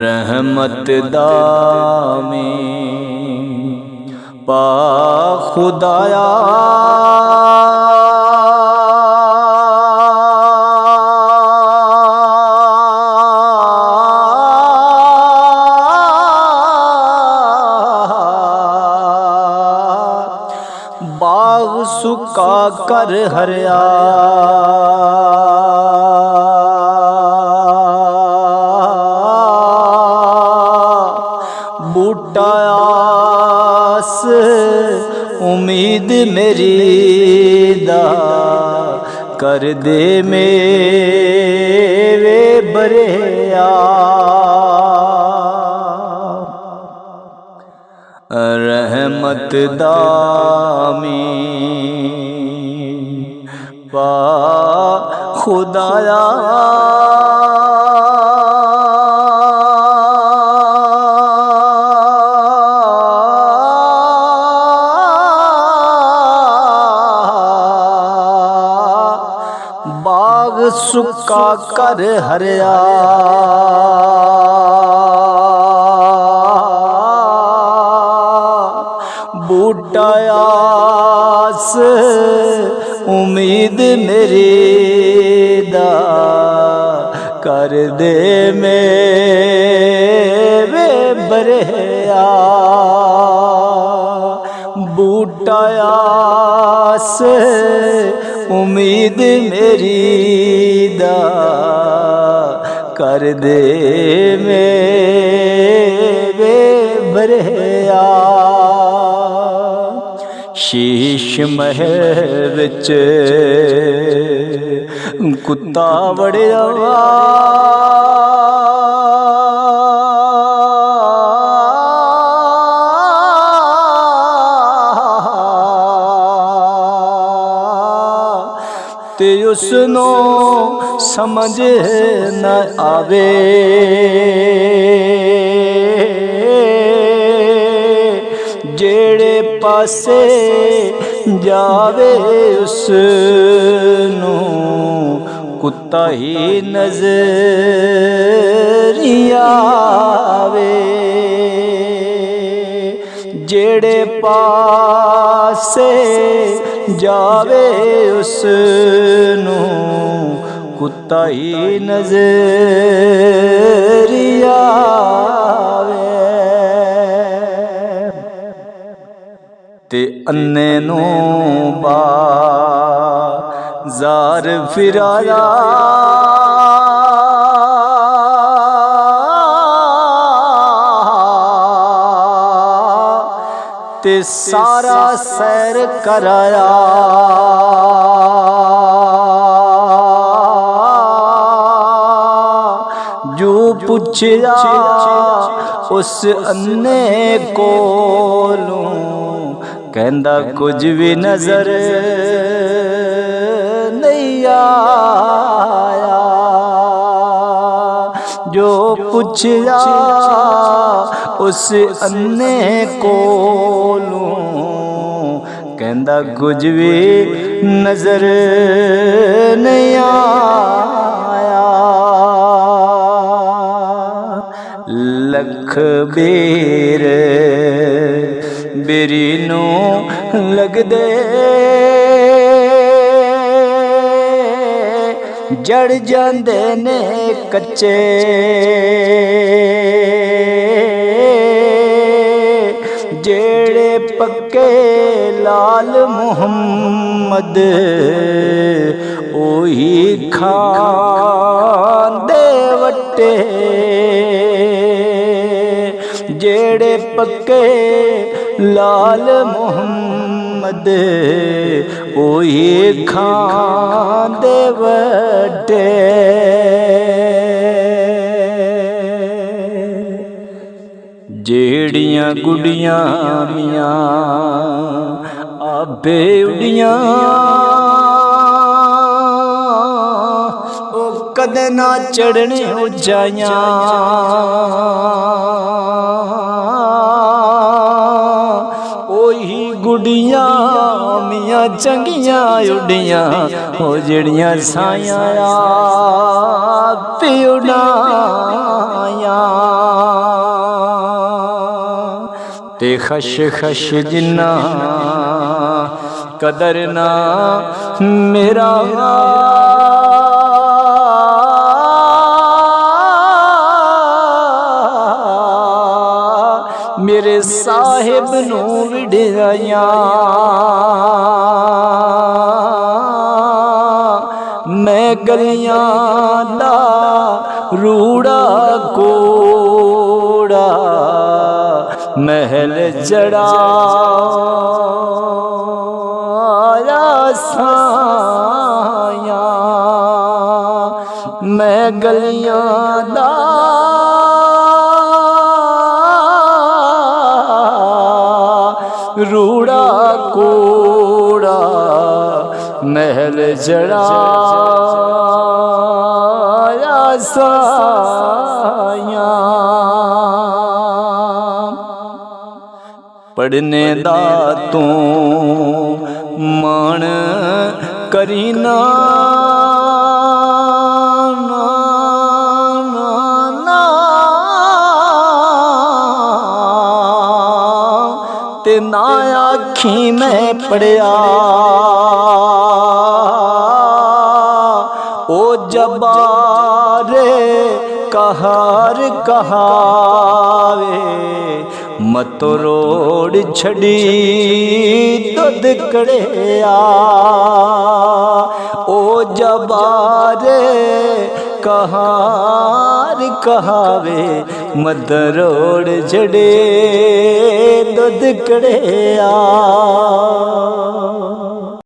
रहमत दामे पा खुदाया बाग सुका कर हरिया बूटा आस उम्मीद मेरी दा कर दे मेरे बरेया रहमत दामी पा खुदाया बाग सुका कर हरिया बूटा आस उम्मीद मेरी दा कर दे मेरे बरेया बूटा आस उम्मीद मेरी दा कर दे मेरे बरेया शीश महल विच कुत्ता वड़िया ते उसनो समझ न आवे जेड़े पासे जावे उसनू कुत्ता ही नजर आवे जेड़े पासे जावे उसनू कुत्ता ही नजर आवे ते अन्ने नू बाज़ार फिराया ते सारा सैर कराया जो पुछया उस अन्ने कोलू कहंदा कुछ भी नजर नहीं आया जो पुछया उस अन्ने कोलू कहंदा कुछ भी नजर नहीं आया लख बेर बेरी नू लगदे जड़ जांदे ने कच्चे जेड़े पक्के लाल मुहम्मद ओही खांदे वट्टे जेड़े पक्के लाल मुहम्मद ओही खांदे वट्टे जेड़ियां गुड़ियां मियां आपे उड़ियां ओ कदे ना चढ़ने उचाइयां ओही गुड़ियां मियां चंगियां उड़ियां हो जड़ियां साया आपे उड़ाया ते खश खश जिन्ना कदर ना मेरा मेरे साहिब नू विड़ाइया मैं गलियां दा रूड़ा कोड़ा महल जड़ाया साया मैं गलियां दा रूड़ा कोड़ा महल जड़ाया साया पढ़ने दा तू मान करीना ते ना आखी मैं पढ़िया ओ जबारे कहार कहावे मत रोड छड़ी दुध कड़िया ओ जबारे कहार कहावे मत रोड छड़े दुध कड़िया।